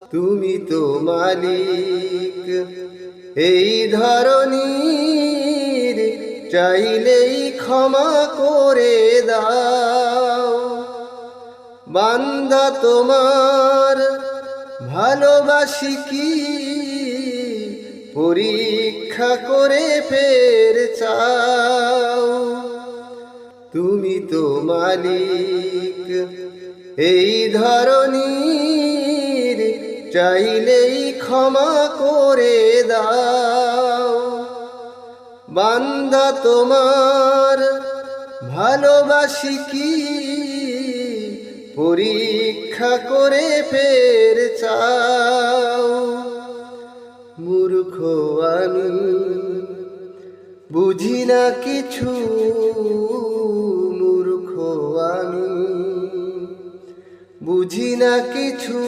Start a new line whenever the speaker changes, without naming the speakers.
তুমি তো মালিক এই ধরনীর, চাইলেই ক্ষমা করে দাও। বান্দা তোমার ভালোবাসি কি পরীক্ষা করে ফের চাও। তুমি তো মালিক এই ধরনীর, চাইলেই ক্ষমা করে দাও। বান্দা তোমার ভালোবাসি কি পরীক্ষা করে ফের চাও। মূর্খ আমি বুঝি না কিছু, মূর্খ আমি বুঝি না কিছু।